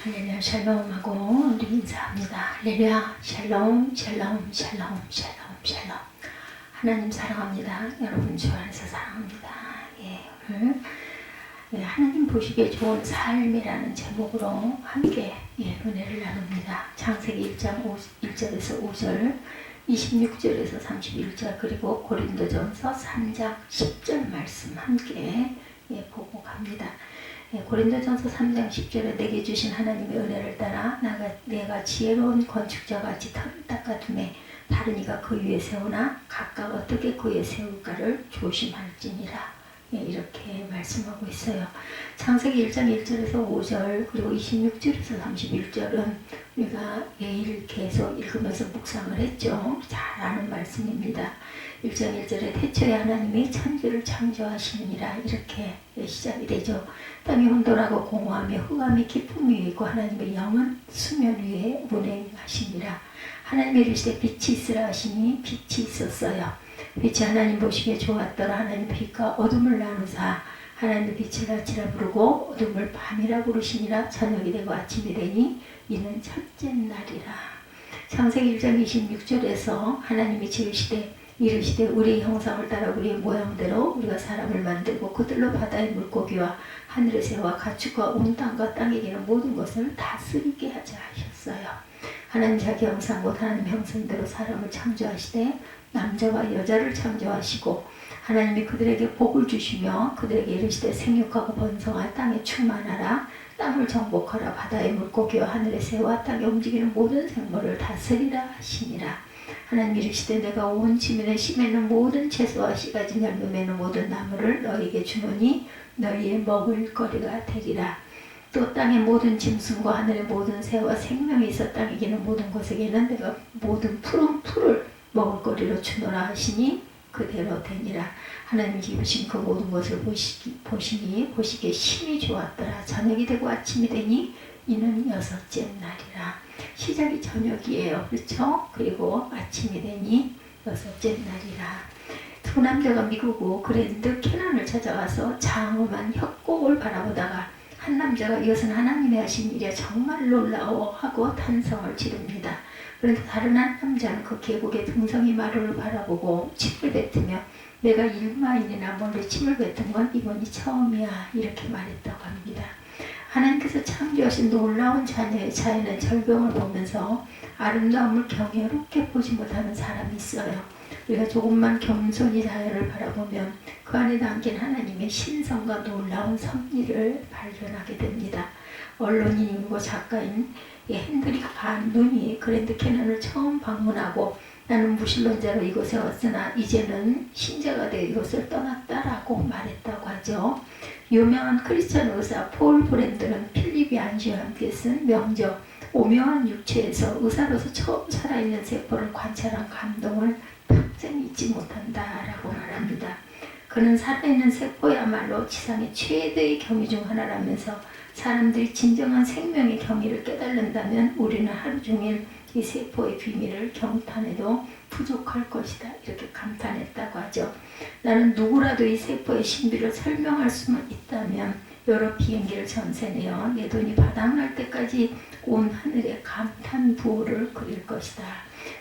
할렐루야 샬롬하고 우리 인사합니다. 할렐루야 샬롬 샬롬 샬롬 샬롬 샬롬. 하나님 사랑합니다. 여러분 주 안에서 사랑합니다. 오늘 하나님 보시기에 좋은 삶이라는 제목으로 함께 은혜를 나눕니다. 창세기 1장 1절에서 5절, 26절에서 31절, 그리고 고린도전서 3장 10절 말씀 함께 보고 갑니다. 고린도전서 3장 10절에 내게 주신 하나님의 은혜를 따라 내가 지혜로운 건축자같이 터를 닦아두매 다른 이가 그 위에 세우나 각각 어떻게 그 위에 세울까를 조심할지니라. 이렇게 말씀하고 있어요. 창세기 1장 1절에서 5절 그리고 26절에서 31절은 우리가 매일 계속 읽으면서 묵상을 했죠. 잘 아는 말씀입니다. 1장 1절에 태초에 하나님이 천지를 창조하시느니라 이렇게 시작이 되죠. 땅이 혼돈하고 공허하며 흑암이 깊음 위에 있고 하나님의 영은 수면 위에 운행하시니라. 하나님이 이르시되 빛이 있으라 하시니 빛이 있었어요. 빛이 하나님 보시기에 좋았더라. 하나님 빛과 어둠을 나누사 하나님의 빛을 아침이라 부르고 어둠을 밤이라 부르시니라. 저녁이 되고 아침이 되니 이는 첫째 날이라. 창세기 1장 26절에서 하나님이 이르시되 우리의 형상을 따라 우리의 모양대로 우리가 사람을 만들고 그들로 바다의 물고기와 하늘의 새와 가축과 온 땅과 땅에 기는 모든 것을 다스리게 하자 하셨어요. 하나님 자기 형상 곧 하나님 형상대로 사람을 창조하시되 남자와 여자를 창조하시고 하나님이 그들에게 복을 주시며 그들에게 이르시되 생육하고 번성하여 땅에 충만하라. 땅을 정복하라. 바다의 물고기와 하늘의 새와 땅에 움직이는 모든 생물을 다스리라 하시니라. 하나님 이르시되 내가 온 지면에 심에는 모든 채소와 씨가진 열매 맺는 모든 나무를 너희에게 주노니 너희의 먹을 거리가 되리라. 또 땅의 모든 짐승과 하늘의 모든 새와 생명이 있어 땅에 기는 모든 것에게는 내가 모든 푸른 풀을 먹을 거리로 주노라 하시니 그대로 되니라. 하나님이 입으신 그 모든 것을 보시기에 심히 좋았더라. 저녁이 되고 아침이 되니 이는 여섯째 날이라. 시작이 저녁이에요. 그렇죠? 그리고 아침이 되니 여섯째 날이라. 두 남자가 미국 그랜드 캐난을 찾아와서 장엄한 협곡을 바라보다가 한 남자가 이것은 하나님이 하신 일이야 정말 놀라워 하고 탄성을 지릅니다. 그런데 다른 한 남자는 그 계곡의 등성이 마루를 바라보고 침을 뱉으며 내가 1마일이나 멀리 침을 뱉은 건 이번이 처음이야 이렇게 말했다고 합니다. 하나님께서 창조하신 놀라운 자녀의 자연의 절경을 보면서 아름다움을 경이롭게 보지 못하는 사람이 있어요. 우리가 조금만 겸손히 자연을 바라보면 그 안에 담긴 하나님의 신성과 놀라운 섭리를 발견하게 됩니다. 언론인이고 작가인 헨드릭 반 눈이 그랜드 캐년을 처음 방문하고 나는 무신론자로 이곳에 왔으나 이제는 신자가 되어 이곳을 떠났다라고 말했다고 하죠. 유명한 크리스천 의사 폴 브랜드는 필립이 안시와 함께 쓴 명저 오묘한 육체에서 의사로서 처음 살아있는 세포를 관찰한 감동을 평생 잊지 못한다라고 말합니다. 그는 살아있는 세포야말로 지상의 최대의 경이 중 하나라면서 사람들이 진정한 생명의 경의를 깨달는다면 우리는 하루 종일 이 세포의 비밀을 경탄해도 부족할 것이다 이렇게 감탄했다고 하죠. 나는 누구라도 이 세포의 신비를 설명할 수만 있다면 여러 비행기를 전세내어 내 돈이 바닥날 때까지 온 하늘에 감탄 부호를 그릴 것이다.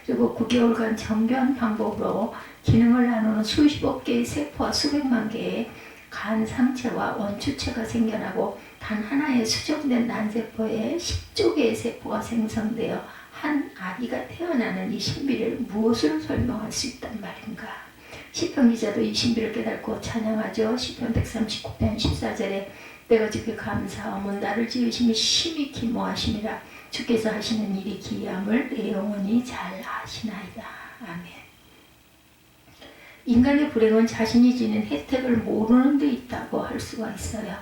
그리고 9개월간 정교한 방법으로 기능을 나누는 수십억 개의 세포와 수백만 개의 간 상체와 원추체가 생겨나고 단 하나의 수정된 난세포에 10조 개의 세포가 생성되어 한 아기가 태어나는 이 신비를 무엇으로 설명할 수 있단 말인가. 시편 기자도 이 신비를 깨닫고 찬양하죠. 시편 139편 14절에 내가 주께 감사하면 나를 지으심이 심히 기모하시니라. 주께서 하시는 일이 기이함을 내 영혼이 잘 아시나이다. 아멘. 인간의 불행은 자신이 지닌 혜택을 모르는 데 있다고 할 수가 있어요.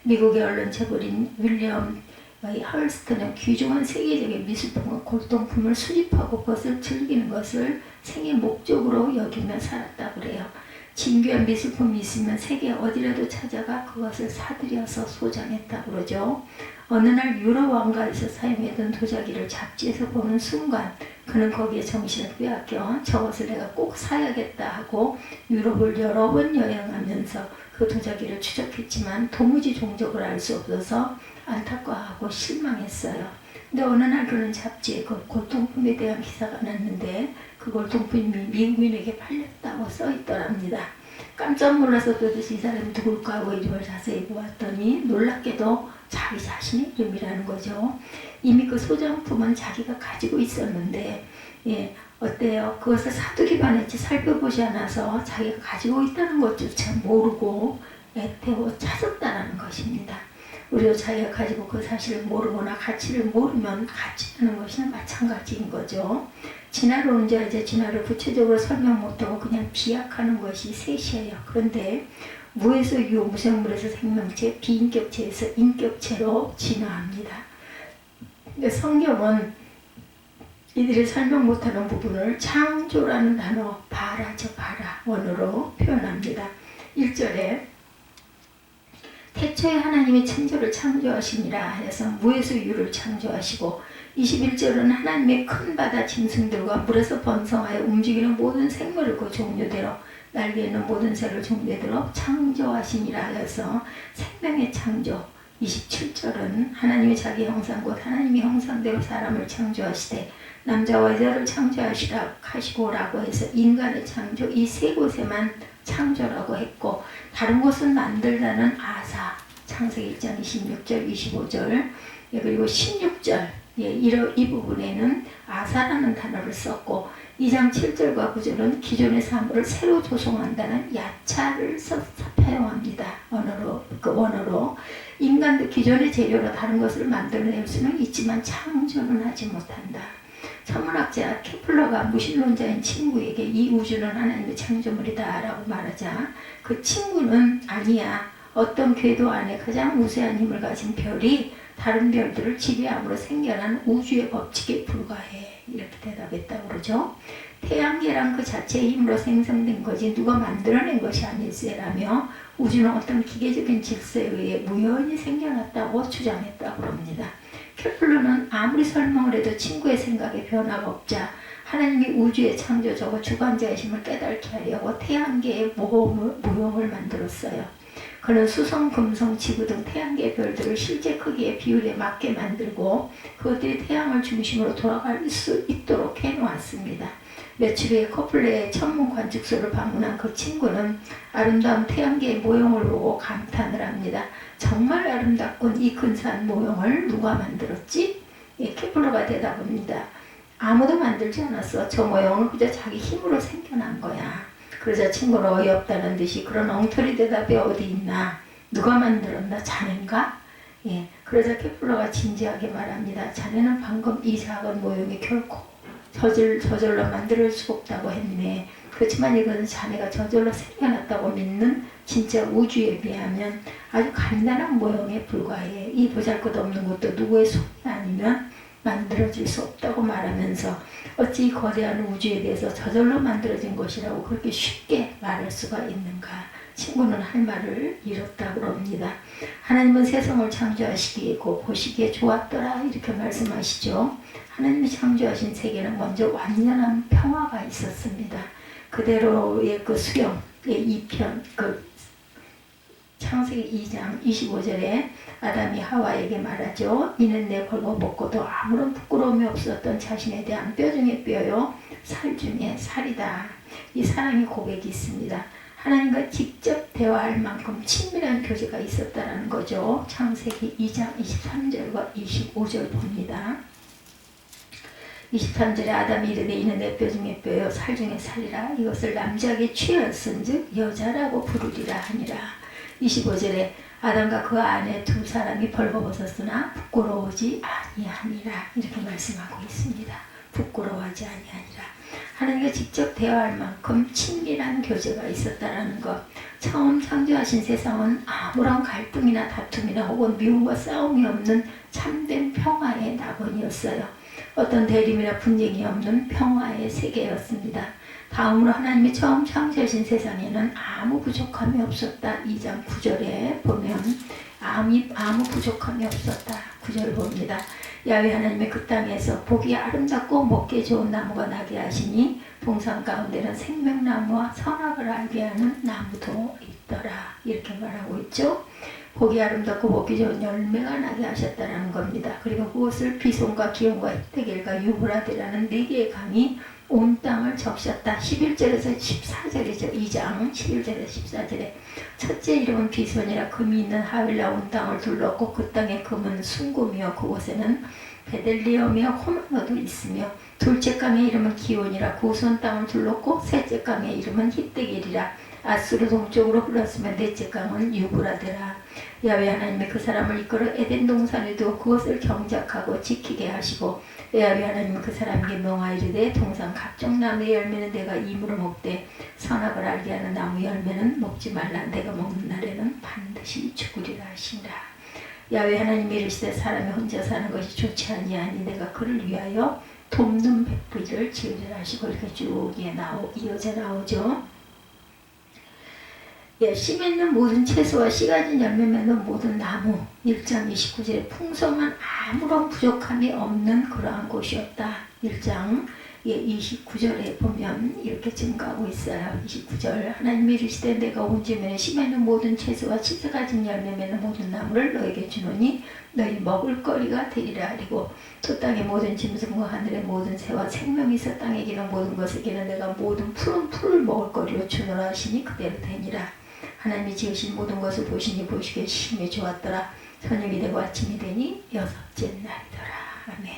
미국의 언론 재벌인 윌리엄 헐스트는 귀중한 세계적인 미술품과 골동품을 수집하고 그것을 즐기는 것을 생애 목적으로 여기며 살았다고 그래요. 진귀한 미술품이 있으면 세계 어디라도 찾아가 그것을 사들여서 소장했다고 그러죠. 어느 날 유럽 왕가에서 사용했던 도자기를 잡지에서 보는 순간 그는 거기에 정신을 빼앗겨 저것을 내가 꼭 사야겠다 하고 유럽을 여러 번 여행하면서 그 도자기를 추적했지만 도무지 종족을 알 수 없어서 안타까워하고 실망했어요. 근데 어느 날 그런 잡지에 그 골동품에 대한 기사가 났는데 그 골동품이 미국인에게 팔렸다고 써있더랍니다. 깜짝 놀라서 도대체 이 사람이 누굴까 하고 이름을 자세히 보았더니 놀랍게도 자기 자신의 이름이라는 거죠. 이미 그 소장품은 자기가 가지고 있었는데 어때요? 그것을 사두기만 했지 살펴보지 않아서 자기가 가지고 있다는 것조차 모르고 애태워 찾았다는 것입니다. 우리도 자기가 가지고 그 사실을 모르거나 가치를 모르면 가치라는 것은 마찬가지인 거죠. 진화론은 이제 진화를 구체적으로 설명 못하고 그냥 비약하는 것이 셋이에요. 그런데 무에서 유, 무생물에서 생명체, 비인격체에서 인격체로 진화합니다. 성경은 이들이 설명 못하는 부분을 창조라는 단어, 바라, 원어로 표현합니다. 1절에 태초에 하나님이 천지를 창조하시니라 해서 무에서 유를 창조하시고 21절은 하나님의 큰 바다 짐승들과 물에서 번성하여 움직이는 모든 생물을 그 종류대로 날개 있는 모든 새를 종류대로 창조하시니라 하여서 생명의 창조. 27절은 하나님이 자기 형상 곧 하나님의 형상대로 사람을 창조하시되 남자와 여자를 창조하시고라고 해서 인간의 창조 이 세 곳에만 창조라고 했고 다른 곳은 만들다는 아사 창세기 1장 26절 25절 그리고 16절 이 부분에는 아사라는 단어를 썼고 2장 7절과 9절은 기존의 사물을 새로 조성한다는 야차를 사용합니다. 원어로 인간도 기존의 재료로 다른 것을 만들어낼 수는 있지만 창조는 하지 못한다. 천문학자 케플러가 무신론자인 친구에게 이 우주는 하나님의 창조물이다 라고 말하자 그 친구는 아니야. 어떤 궤도 안에 가장 우세한 힘을 가진 별이 다른 별들을 지배함으로 생겨난 우주의 법칙에 불과해. 이렇게 대답했다고 그러죠. 태양계란 그 자체의 힘으로 생성된 거지 누가 만들어낸 것이 아닐세라며 우주는 어떤 기계적인 질서에 의해 우연히 생겨났다고 주장했다고 합니다. 케플러는 아무리 설명을 해도 친구의 생각에 변화가 없자 하나님이 우주의 창조자고 주관자의 힘을 깨닫게 하려고 태양계의 모형을 만들었어요. 그는 수성, 금성, 지구 등 태양계의 별들을 실제 크기의 비율에 맞게 만들고 그것들이 태양을 중심으로 돌아갈 수 있도록 해놓았습니다. 며칠 후에 커플레의 천문 관측소를 방문한 그 친구는 아름다운 태양계의 모형을 보고 감탄을 합니다. 정말 아름답군. 이 근사한 모형을 누가 만들었지? 케플러가 대답합니다. 아무도 만들지 않았어. 저 모형은 그저 자기 힘으로 생겨난 거야. 그러자 친구는 어이없다는 듯이 그런 엉터리 대답이 어디 있나? 누가 만들었나? 자넨가? 그러자 케플러가 진지하게 말합니다. 자네는 방금 이 작은 모형이 결코 저절로 만들 수 없다고 했네. 그렇지만 이것은 자네가 저절로 생겨났다고 믿는 진짜 우주에 비하면 아주 간단한 모형에 불과해. 이 보잘것없는 것도 누구의 손이 아니면 만들어질 수 없다고 말하면서 어찌 이 거대한 우주에 대해서 저절로 만들어진 것이라고 그렇게 쉽게 말할 수가 있는가. 친구는 할 말을 잃었다고 합니다. 하나님은 세상을 창조하시기에 고 보시기에 좋았더라 이렇게 말씀하시죠. 하나님이 창조하신 세계는 먼저 완전한 평화가 있었습니다. 그대로의 그 수령의 2편 창세기 2장 25절에 아담이 하와에게 말하죠. 이는 내 벌거벗고도 아무런 부끄러움이 없었던 자신에 대한 뼈 중에 뼈요 살 중에 살이다. 이 사랑의 고백이 있습니다. 하나님과 직접 대화할 만큼 친밀한 교제가 있었다는 거죠. 창세기 2장 23절과 25절 봅니다. 23절에 아담이 이르되 이는 내 뼈 중에 뼈요 살 중에 살이라. 이것을 남자에게 취하였은즉 여자라고 부르리라 하니라. 25절에 아담과 그 아내 두 사람이 벌거벗었으나 부끄러워하지 아니하니라. 이렇게 말씀하고 있습니다. 부끄러워하지 아니하니라. 하나님과 직접 대화할 만큼 친밀한 교제가 있었다는 것. 처음 창조하신 세상은 아무런 갈등이나 다툼이나 혹은 미움과 싸움이 없는 참된 평화의 낙원이었어요. 어떤 대립이나 분쟁이 없는 평화의 세계였습니다. 다음으로 하나님이 처음 창조하신 세상에는 아무 부족함이 없었다. 2장 9절에 보면 아무 부족함이 없었다. 9절 봅니다. 야훼 하나님의 그 땅에서 보기 아름답고 먹기 좋은 나무가 나게 하시니 동산 가운데는 생명나무와 선악을 알게 하는 나무도 있더라. 이렇게 말하고 있죠. 보기 아름답고 먹기 좋은 열매가 나게 하셨다는 겁니다. 그리고 그것을 비손과 기온과 히데겔과 유브라데라는 네 개의 강이 온 땅을 적셨다. 11절에서 14절이죠. 2장 11절에서 14절에 첫째 이름은 비손이라 금이 있는 하윌라 온 땅을 둘렀고 그 땅의 금은 순금이요 그곳에는 베델리엄이요 호마노도 있으며 둘째 강의 이름은 기온이라 구손 땅을 둘렀고 셋째 강의 이름은 히데겔이라 아수르 동쪽으로 흘렀으며 넷째 강은 유브라데라. 야훼 하나님이 그 사람을 이끌어 에덴 동산에 두어 그것을 경작하고 지키게 하시고 야훼 하나님은 그 사람에게 명하이르되 동산 각종 나무의 열매는 내가 임으로 먹되 선악을 알게 하는 나무 열매는 먹지 말라. 내가 먹는 날에는 반드시 죽으리라 하시니라. 야훼 하나님이 이르시되 사람이 혼자 사는 것이 좋지 아니하니 내가 그를 위하여 돕는 백부리를 지으리라 하시고 이렇게 쭉 이어져 나오죠. 예, 씨 맺는 모든 채소와 씨 가진 열매 맺는 모든 나무 1장 29절에 풍성한 아무런 부족함이 없는 그러한 곳이었다. 1장 29절에 보면 이렇게 증가하고 있어요. 29절 하나님이 이르시되 내가 온 지면에 씨 맺는 모든 채소와 씨 가진 열매 맺는 모든 나무를 너에게 주노니 너희 먹을 거리가 되리라. 그리고 또 땅의 모든 짐승과 하늘의 모든 새와 생명이 있어 땅에 기는 모든 것에게는 내가 모든 푸른 풀을 먹을 거리로 주노라 하시니 그대로 되니라. 하나님이 지으신 모든 것을 보시니 보시기에 심히 좋았더라. 저녁이 되고 아침이 되니 여섯째 날이더라. 아멘.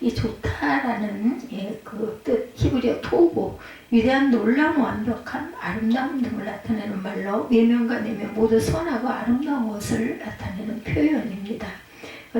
이 좋다라는 그 뜻 히브리어 토보 위대한 놀라운 완벽한 아름다움 등을 나타내는 말로 외면과 내면 모두 선하고 아름다운 것을 나타내는 표현입니다.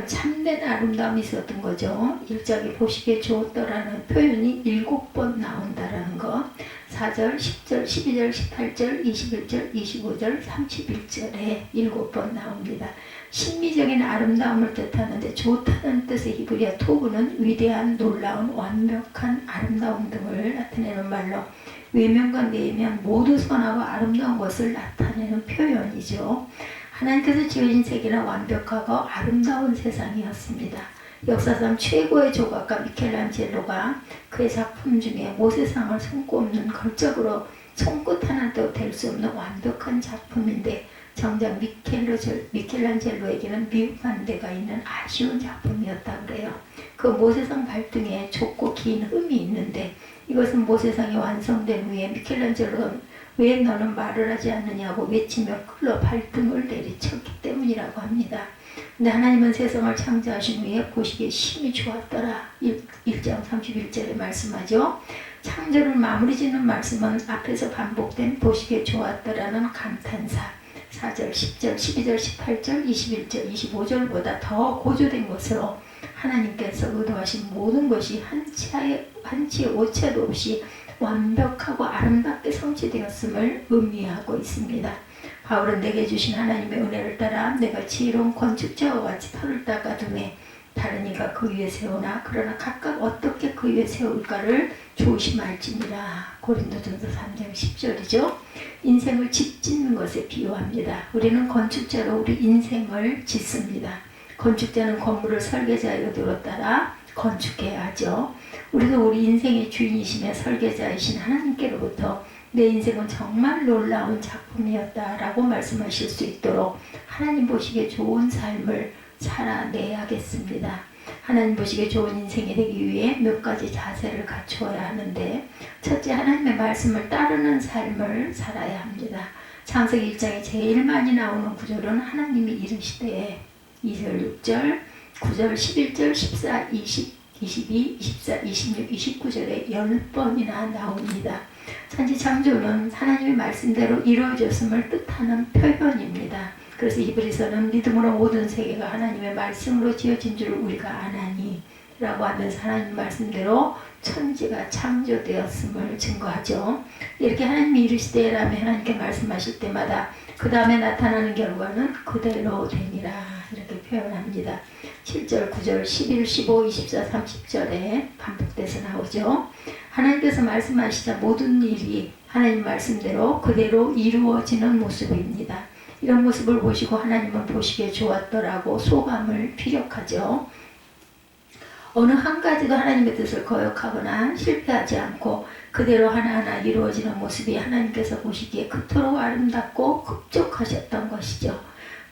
참된 아름다움이 있었던 거죠. 1장에 보시기에 좋았더라는 표현이 7번 나온다라는 것. 4절, 10절, 12절, 18절, 21절, 25절, 31절에 7번 나옵니다. 심미적인 아름다움을 뜻하는데 좋다는 뜻의 히브리어 토브는 위대한, 놀라운, 완벽한 아름다움 등을 나타내는 말로 외면과 내면 모두 선하고 아름다운 것을 나타내는 표현이죠. 하나님께서 지으신 세계는 완벽하고 아름다운 세상이었습니다. 역사상 최고의 조각가 미켈란젤로가 그의 작품 중에 모세상을 손꼽는 걸작으로 손끝 하나도 될 수 없는 완벽한 작품인데 정작 미켈란젤로에게는 미흡한 데가 있는 아쉬운 작품이었다고 그래요. 그 모세상 발등에 좁고 긴 흠이 있는데 이것은 모세상이 완성된 후에 미켈란젤로가 왜 너는 말을 하지 않느냐고 외치며 끌어 발등을 내리쳤기 때문이라고 합니다. 근데 하나님은 세상을 창조하신 후에 보시기에 심히 좋았더라. 1장 31절에 말씀하죠. 창조를 마무리 짓는 말씀은 앞에서 반복된 보시기에 좋았더라는 감탄사 4절, 10절, 12절, 18절, 21절, 25절보다 더 고조된 것으로 하나님께서 의도하신 모든 것이 한치의 오차도 없이 완벽하고 아름답게 성취되었음을 의미하고 있습니다. 바울은 내게 주신 하나님의 은혜를 따라 내가 지혜로운 건축자와 같이 터를 닦아둠에 다른 이가 그 위에 세우나 그러나 각각 어떻게 그 위에 세울까를 조심할지니라. 고린도전서 3장 10절이죠. 인생을 집 짓는 것에 비유합니다. 우리는 건축자로 우리 인생을 짓습니다. 건축자는 건물을 설계자의 의도로 따라 건축해야 하죠. 우리도 우리 인생의 주인이시며 설계자이신 하나님께로부터 내 인생은 정말 놀라운 작품이었다라고 말씀하실 수 있도록 하나님 보시기에 좋은 삶을 살아내야겠습니다. 하나님 보시기에 좋은 인생이 되기 위해 몇 가지 자세를 갖추어야 하는데 첫째, 하나님의 말씀을 따르는 삶을 살아야 합니다. 창세기 1장에 제일 많이 나오는 구절은 하나님이 이르시되 2절, 6절, 9절, 11절, 14, 20, 22, 24, 26, 29절에 10번이나 나옵니다. 천지 창조는 하나님의 말씀대로 이루어졌음을 뜻하는 표현입니다. 그래서 히브리서는 믿음으로 모든 세계가 하나님의 말씀으로 지어진 줄 우리가 아나니 라고 하면서 하나님 말씀대로 천지가 창조되었음을 증거하죠. 이렇게 하나님이 이르시되라며 하나님께 말씀하실 때마다 그 다음에 나타나는 결과는 그대로 되니라 이렇게 표현합니다. 7절, 9절, 11, 15, 24, 30절에 반복돼서 나오죠. 하나님께서 말씀하시자 모든 일이 하나님 말씀대로 그대로 이루어지는 모습입니다. 이런 모습을 보시고 하나님은 보시기에 좋았더라고 소감을 피력하죠. 어느 한 가지도 하나님의 뜻을 거역하거나 실패하지 않고 그대로 하나하나 이루어지는 모습이 하나님께서 보시기에 그토록 아름답고 흡족하셨던 것이죠.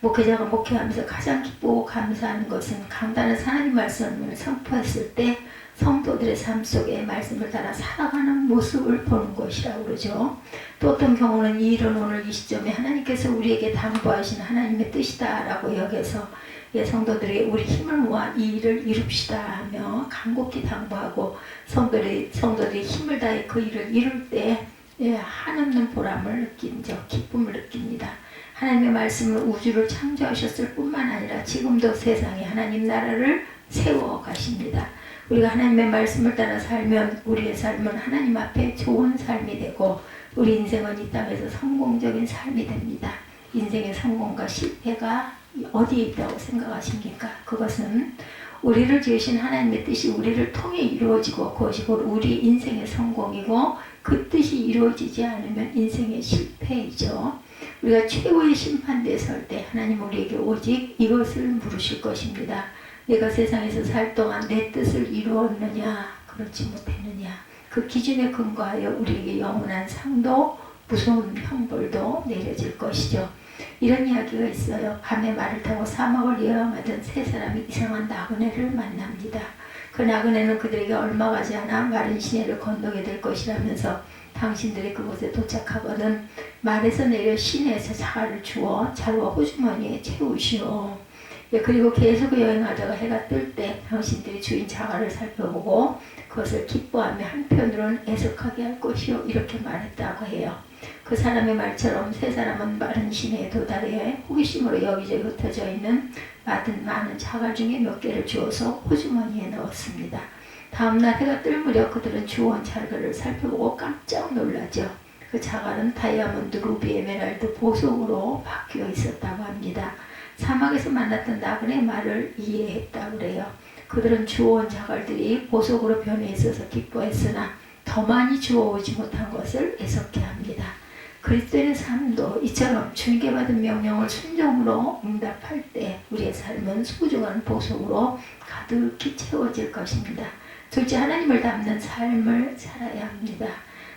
목회자가 목회하면서 가장 기쁘고 감사하는 것은 강단한 하나님 말씀을 선포했을 때 성도들의 삶 속에 말씀을 따라 살아가는 모습을 보는 것이라고 그러죠. 또 어떤 경우는 이 일은 오늘 이 시점에 하나님께서 우리에게 당부하신 하나님의 뜻이다라고 여겨서 성도들이 우리 힘을 모아 이 일을 이룹시다 하며 간곡히 당부하고 성도들이 힘을 다해 그 일을 이룰 때 한없는 보람을 느끼죠. 기쁨을 느낍니다. 하나님의 말씀은 우주를 창조하셨을 뿐만 아니라 지금도 세상에 하나님 나라를 세워 가십니다. 우리가 하나님의 말씀을 따라 살면 우리의 삶은 하나님 앞에 좋은 삶이 되고 우리 인생은 이 땅에서 성공적인 삶이 됩니다. 인생의 성공과 실패가 어디에 있다고 생각하십니까? 그것은 우리를 지으신 하나님의 뜻이 우리를 통해 이루어지고 그것이 곧 우리 인생의 성공이고 그 뜻이 이루어지지 않으면 인생의 실패이죠. 우리가 최고의 심판대에 설 때 하나님 우리에게 오직 이것을 물으실 것입니다. 내가 세상에서 살 동안 내 뜻을 이루었느냐 그렇지 못했느냐. 그 기준에 근거하여 우리에게 영원한 상도 무서운 형벌도 내려질 것이죠. 이런 이야기가 있어요. 밤에 말을 타고 사막을 여행하던 세 사람이 이상한 나그네를 만납니다. 그 나그네는 그들에게 얼마 가지 않아 마른 시내를 건너게 될 것이라면서 당신들이 그곳에 도착하거든 말에서 내려 시내에서 자갈을 주어 자루와 호주머니에 채우시오. 그리고 계속 여행하다가 해가 뜰 때 당신들이 주인 자갈을 살펴보고 그것을 기뻐하며 한편으로는 애석하게 할 것이요 이렇게 말했다고 해요. 그 사람의 말처럼 세 사람은 마른 시내에 도달해 호기심으로 여기저기 흩어져 있는 많은 자갈 중에 몇 개를 주워서 호주머니에 넣었습니다. 다음날 해가 뜰 무렵 그들은 주워온 자갈을 살펴보고 깜짝 놀라죠. 그 자갈은 다이아몬드, 루비, 에메랄드, 보석으로 바뀌어 있었다고 합니다. 사막에서 만났던 나그네의 말을 이해했다고 그래요. 그들은 주워온 자갈들이 보석으로 변해 있어서 기뻐했으나 더 많이 주워오지 못한 것을 애석해합니다. 그리스도인의 삶도 이처럼 주님께 받은 명령을 순종으로 응답할 때 우리의 삶은 소중한 보석으로 가득히 채워질 것입니다. 둘째, 하나님을 닮는 삶을 살아야 합니다.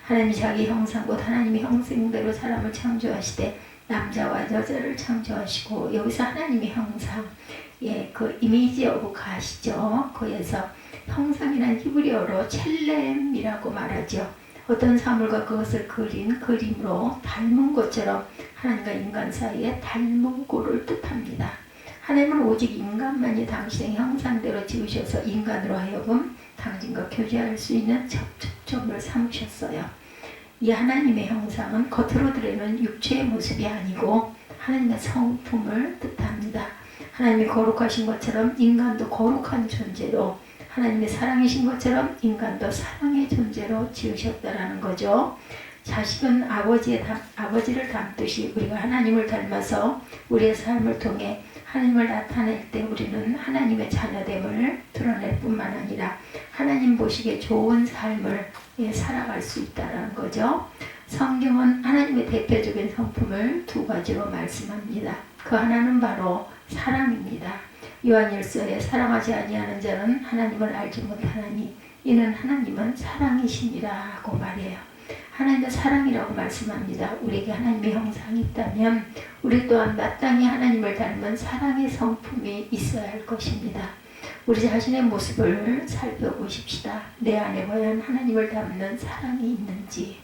하나님이 자기 형상 곧 하나님의 형상대로 사람을 창조하시되 남자와 여자를 창조하시고 여기서 하나님의 형상, 그 이미지 오브 갓이죠. 거기에서 형상이란 히브리어로 첼렘이라고 말하죠. 어떤 사물과 그것을 그린 그림으로 닮은 것처럼 하나님과 인간 사이에 닮은 꼴을 뜻합니다. 하나님은 오직 인간만이 당신의 형상대로 지으셔서 인간으로 하여금 당신과 교제할 수 있는 접촉점을 삼으셨어요. 이 하나님의 형상은 겉으로 드러내는 육체의 모습이 아니고 하나님의 성품을 뜻합니다. 하나님이 거룩하신 것처럼 인간도 거룩한 존재로 하나님의 사랑이신 것처럼 인간도 사랑의 존재로 지으셨다라는 거죠. 자식은 아버지를 닮듯이 우리가 하나님을 닮아서 우리의 삶을 통해 하나님을 나타낼 때 우리는 하나님의 자녀됨을 드러낼 뿐만 아니라 하나님 보시기에 좋은 삶을 살아갈 수 있다는 거죠. 성경은 하나님의 대표적인 성품을 두 가지로 말씀합니다. 그 하나는 바로 사랑입니다. 요한일서에 사랑하지 아니하는 자는 하나님을 알지 못하나니 이는 하나님은 사랑이시니라고 말해요. 하나님은 사랑이라고 말씀합니다. 우리에게 하나님의 형상이 있다면 우리 또한 마땅히 하나님을 닮은 사랑의 성품이 있어야 할 것입니다. 우리 자신의 모습을 살펴보십시다. 내 안에 과연 하나님을 닮는 사랑이 있는지.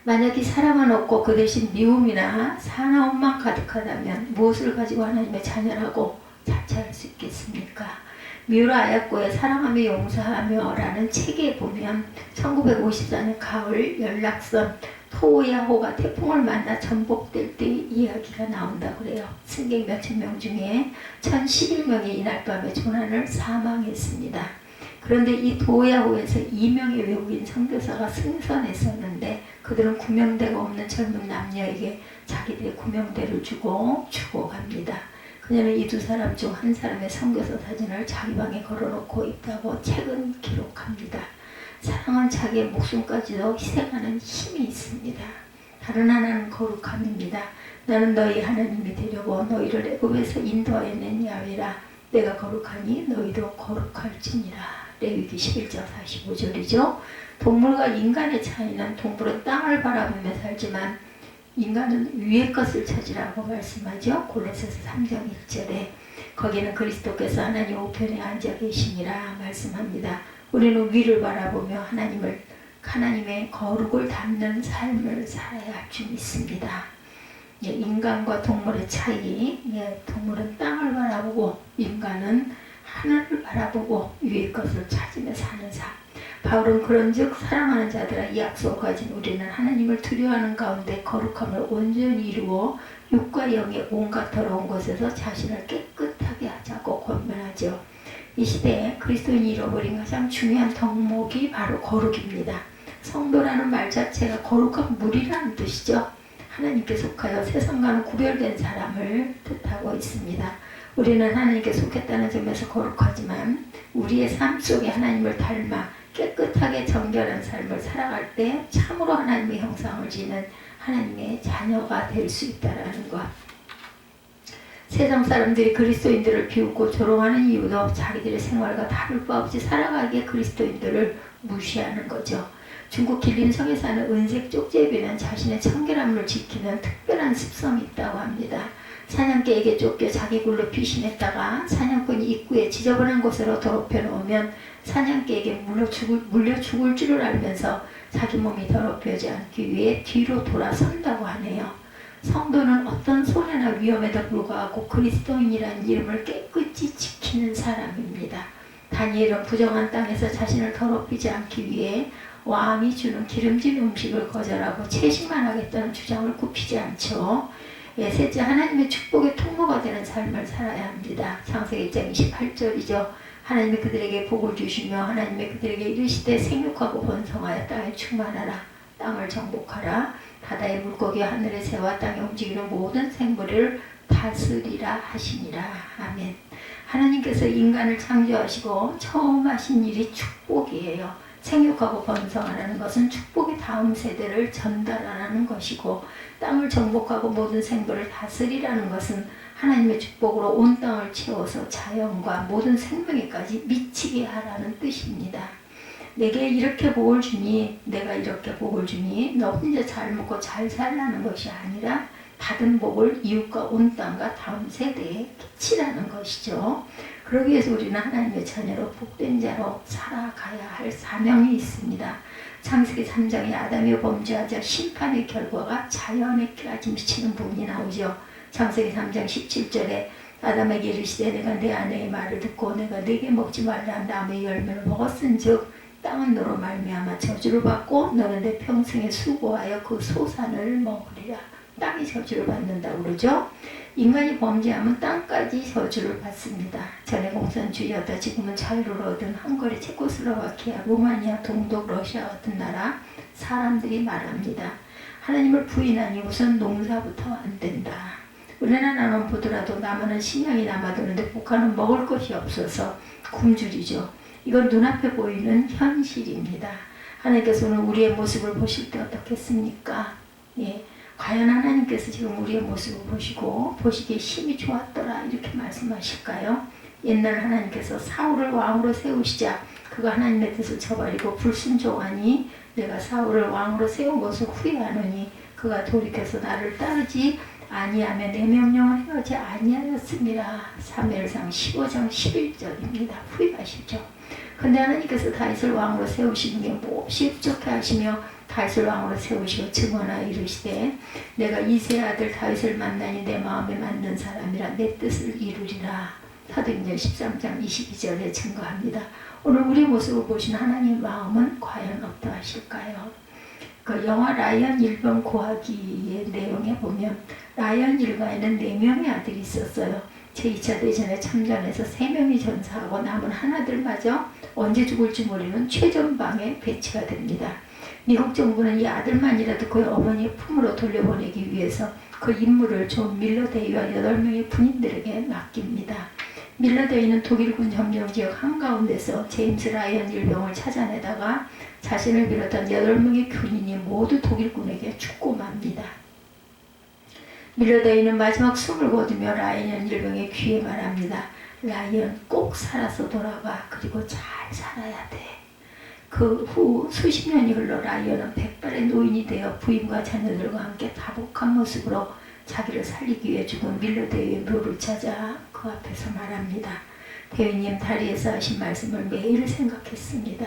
만약 이 사랑은 없고 그 대신 미움이나 사나움만 가득하다면 무엇을 가지고 하나님의 자녀라고 자처할 수 있겠습니까? 미우라 아야코의 사랑하며 용서하며 라는 책에 보면 1954년 가을 연락선 토야호가 태풍을 만나 전복될 때 이야기가 나온다고 그래요. 승객 몇천 명 중에 1011명이 이날 밤에 조난을 사망했습니다. 그런데 이 도야호에서 2명의 외국인 선교사가 승선했었는데 그들은 구명대가 없는 젊은 남녀에게 자기들의 구명대를 주고 죽어갑니다. 그녀는 이 두 사람 중 한 사람의 선교사 사진을 자기 방에 걸어놓고 있다고 책은 기록합니다. 사랑은 자기의 목숨까지도 희생하는 힘이 있습니다. 다른 하나는 거룩함입니다. 나는 너희 하나님이 되려고 너희를 애굽에서 인도하여낸 야훼라. 내가 거룩하니 너희도 거룩할지니라. 레위기 11장 45절이죠. 동물과 인간의 차이는 동물은 땅을 바라보며 살지만 인간은 위의 것을 찾으라고 말씀하죠. 골로새서 3장 1절에 거기는 그리스도께서 하나님 우편에 앉아 계시니라 말씀합니다. 우리는 위를 바라보며 하나님의 거룩을 담는 삶을 살아야 할 줄 믿습니다. 예, 인간과 동물의 차이, 예, 동물은 땅을 바라보고 인간은 하늘을 바라보고 위의 것을 찾으며 사는 삶. 바울은 그런즉 사랑하는 자들아 이 약속을 가진 우리는 하나님을 두려워하는 가운데 거룩함을 온전히 이루어 육과 영의 온갖 더러운 것에서 자신을 깨끗하게 하자고 권면하죠. 이 시대에 그리스도인이 잃어버린 가장 중요한 덕목이 바로 거룩입니다. 성도라는 말 자체가 거룩한 무리라는 뜻이죠. 하나님께 속하여 세상과는 구별된 사람을 뜻하고 있습니다. 우리는 하나님께 속했다는 점에서 거룩하지만 우리의 삶 속에 하나님을 닮아 깨끗하게 정결한 삶을 살아갈 때 참으로 하나님의 형상을 지닌 하나님의 자녀가 될 수 있다는 것. 세상 사람들이 그리스도인들을 비웃고 조롱하는 이유도 자기들의 생활과 다를 바 없이 살아가기에 그리스도인들을 무시하는 거죠. 중국 길림성에 사는 은색 쪽제비는 자신의 청결함을 지키는 특별한 습성이 있다고 합니다. 사냥개에게 쫓겨 자기 굴로 피신했다가 사냥꾼이 입구에 지저분한 곳으로 더럽혀 놓으면 사냥개에게 물려 죽을 줄을 알면서 자기 몸이 더럽혀지지 않기 위해 뒤로 돌아선다고 하네요. 성도는 어떤 손해나 위험에도 불구하고 그리스도인이라는 이름을 깨끗이 지키는 사람입니다. 다니엘은 부정한 땅에서 자신을 더럽히지 않기 위해 왕이 주는 기름진 음식을 거절하고 채식만 하겠다는 주장을 굽히지 않죠. 예, 셋째, 하나님의 축복의 통로가 되는 삶을 살아야 합니다. 창세기 1장 28절이죠. 하나님이 그들에게 복을 주시며 하나님이 그들에게 이르시되 생육하고 번성하여 땅에 충만하라. 땅을 정복하라. 바다의 물고기와 하늘의 새와 땅에 움직이는 모든 생물을 다스리라 하시니라. 아멘. 하나님께서 인간을 창조하시고 처음 하신 일이 축복이에요. 생육하고 번성하라는 것은 축복의 다음 세대를 전달하라는 것이고, 땅을 정복하고 모든 생물을 다스리라는 것은 하나님의 축복으로 온 땅을 채워서 자연과 모든 생명에까지 미치게 하라는 뜻입니다. 내게 이렇게 복을 주니, 내가 이렇게 복을 주니 너 혼자 잘 먹고 잘 살라는 것이 아니라 받은 복을 이웃과 온 땅과 다음 세대에 끼치라는 것이죠. 그러기 위해서 우리는 하나님의 자녀로 복된 자로 살아가야 할 사명이 있습니다. 창세기 3장에 아담이 범죄하자 심판의 결과가 자연에까지 미치는 부분이 나오죠. 창세기 3장 17절에 아담에게 이르시되 내가 내 아내의 말을 듣고 내가 네게 먹지 말라 나무의 열매를 먹었은즉 땅은 너로 말미암아 저주를 받고 너는 내 평생에 수고하여 그 소산을 먹으리라. 땅이 저주를 받는다고 그러죠. 인간이 범죄하면 땅까지 저주를 받습니다. 전에 공산주의였다 지금은 자유를 얻은 헝가리, 체코슬로바키아, 루마니아, 동독, 러시아 같은 나라 사람들이 말합니다. 하나님을 부인하니 우선 농사부터 안 된다. 우리나라는 보더라도 남한은 식량이 남아도는데 북한은 먹을 것이 없어서 굶주리죠. 이건 눈앞에 보이는 현실입니다. 하나님께서는 우리의 모습을 보실 때 어떻겠습니까? 예. 과연 하나님께서 지금 우리의 모습을 보시고 보시기에 힘이 좋았더라 이렇게 말씀하실까요? 옛날 하나님께서 사울을 왕으로 세우시자 그가 하나님의 뜻을 저버리고 불순종하니 내가 사울을 왕으로 세운 것을 후회하노니 그가 돌이켜서 나를 따르지 아니하며 내 명령을 행하지 아니하였습니다. 사무엘상 15장 11절입니다. 후회하시죠. 근데 하나님께서 다윗을 왕으로 세우시는 게 몹시 부족해 하시며 다윗을 왕으로 세우시고 증언하여 이르시되 내가 이새의 아들 다윗을 만나니 내 마음에 맞는 사람이라 내 뜻을 이루리라. 사도행전 13장 22절에 증거합니다. 오늘 우리 모습을 보신 하나님의 마음은 과연 어떠하실까요? 그 영화 라이언 일병 고하기의 내용에 보면 라이언 일가에는 4명의 아들이 있었어요. 제2차 대전에 참전해서 3명이 전사하고 남은 하나들마저 언제 죽을지 모르는 최전방에 배치가 됩니다. 미국 정부는 이 아들만이라도 그의 어머니의 품으로 돌려보내기 위해서 그 임무를 존 밀러 대위와 8명의 군인들에게 맡깁니다. 밀러 대위는 독일군 점령지역 한가운데서 제임스 라이언 일병을 찾아내다가 자신을 비롯한 8명의 군인이 모두 독일군에게 죽고 맙니다. 밀러 대위는 마지막 숨을 거두며 라이언 일병의 귀에 말합니다. 라이언 꼭 살아서 돌아가. 그리고 잘 살아야 돼. 그 후 수십 년이 흘러 라이언은 백발의 노인이 되어 부인과 자녀들과 함께 다복한 모습으로 자기를 살리기 위해 죽은 밀러대의 묘를 찾아 그 앞에서 말합니다. 대위님 다리에서 하신 말씀을 매일 생각했습니다.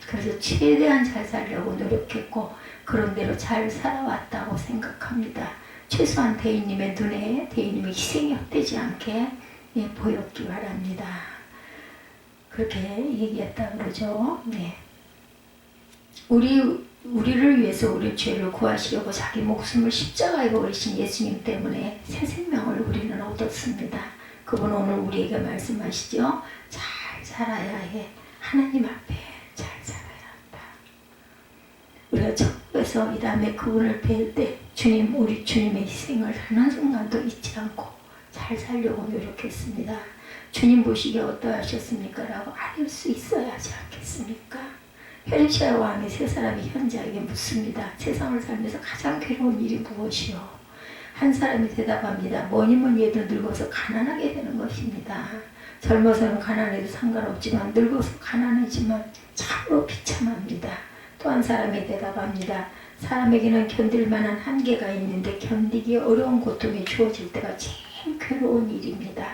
그래서 최대한 잘 살려고 노력했고 그런 대로 잘 살아왔다고 생각합니다. 최소한 대위님의 눈에 대위님의 희생이 헛되지 않게 보였기 바랍니다. 그렇게 얘기했다 그러죠. 네. 우리를 위해서 우리 죄를 구하시려고 자기 목숨을 십자가에 버리신 예수님 때문에 새 생명을 우리는 얻었습니다. 그분 오늘 우리에게 말씀하시죠. 잘 살아야 해. 하나님 앞에 잘 살아야 한다. 우리가 천국에서 이 다음에 그분을 뵐 때 주님, 우리 주님의 희생을 하는 순간도 잊지 않고 잘 살려고 노력했습니다. 주님 보시기에 어떠하셨습니까? 라고 알릴 수 있어야 하지 않겠습니까? 페르시아 왕이 세 사람이 현자에게 묻습니다. 세상을 살면서 가장 괴로운 일이 무엇이요? 한 사람이 대답합니다. 뭐니뭐니 해도 늙어서 가난하게 되는 것입니다. 젊어서는 가난해도 상관없지만 늙어서 가난하지만 참으로 비참합니다. 또 한 사람이 대답합니다. 사람에게는 견딜 만한 한계가 있는데 견디기 어려운 고통이 주어질 때가 제일 괴로운 일입니다.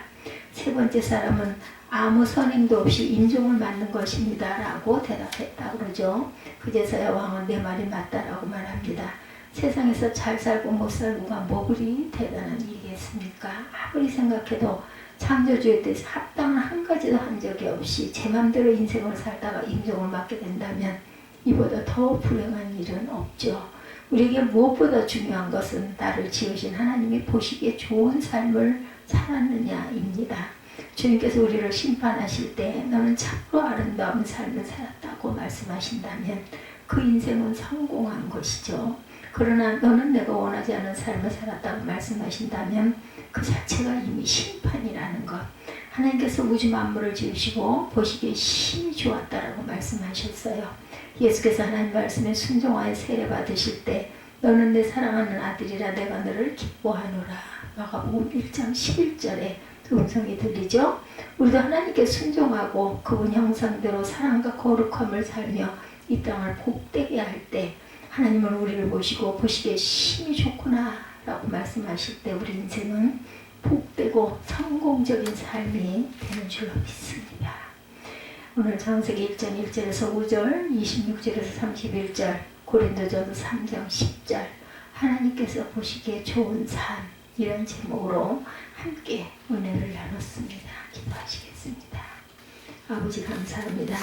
세 번째 사람은 아무 선행도 없이 임종을 맞는 것입니다. 라고 대답했다 그러죠. 그제서야 왕은 내 말이 맞다라고 말합니다. 세상에서 잘 살고 못 살고가 뭐 그리 대단한 일이겠습니까? 아무리 생각해도 창조주에 대해서 합당한 한 가지도 한 적이 없이 제 맘대로 인생을 살다가 임종을 맞게 된다면 이보다 더 불행한 일은 없죠. 우리에게 무엇보다 중요한 것은 나를 지으신 하나님이 보시기에 좋은 삶을 살았느냐입니다. 주님께서 우리를 심판하실 때 너는 참으로 아름다운 삶을 살았다고 말씀하신다면 그 인생은 성공한 것이죠. 그러나 너는 내가 원하지 않은 삶을 살았다고 말씀하신다면 그 자체가 이미 심판이라는 것. 하나님께서 우주 만물을 지으시고 보시기에 심히 좋았다라고 말씀하셨어요. 예수께서 하나님 말씀에 순종하여 세례받으실 때 너는 내 사랑하는 아들이라 내가 너를 기뻐하노라. 마가복음 1장 11절에 음성이 들리죠. 우리도 하나님께 순종하고 그분 형상대로 사랑과 거룩함을 살며 이 땅을 복되게 할 때 하나님은 우리를 보시고 보시기에 심히 좋구나 라고 말씀하실 때 우리 인생은 복되고 성공적인 삶이 되는 줄로 믿습니다. 오늘 창세기 1장 1절에서 5절, 26절에서 31절, 고린도전서 3장 10절 하나님께서 보시기에 좋은 삶 이런 제목으로 함께 은혜를 나눴습니다. 기도하시겠습니다. 아버지 감사합니다.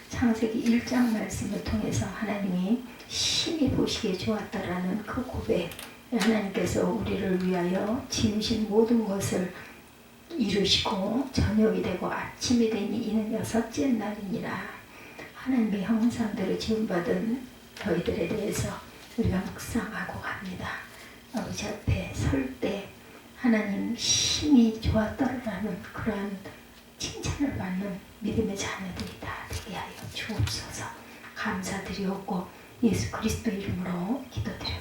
창세기 1장 말씀을 통해서 하나님이 심히 보시기에 좋았다라는 그 고백, 하나님께서 우리를 위하여 지으신 모든 것을 이루시고 저녁이 되고 아침이 되니 이는 6째 날이니라. 하나님의 형상대로 지음받은 저희들에 대해서 우리가 묵상하고 갑니다. 아버지 앞에 설 때 하나님 힘이 좋았다라는 그러한 칭찬을 받는 믿음의 자녀들이 다 되게 하여 주옵소서. 감사드리옵고 예수 그리스도 이름으로 기도드렸습니다.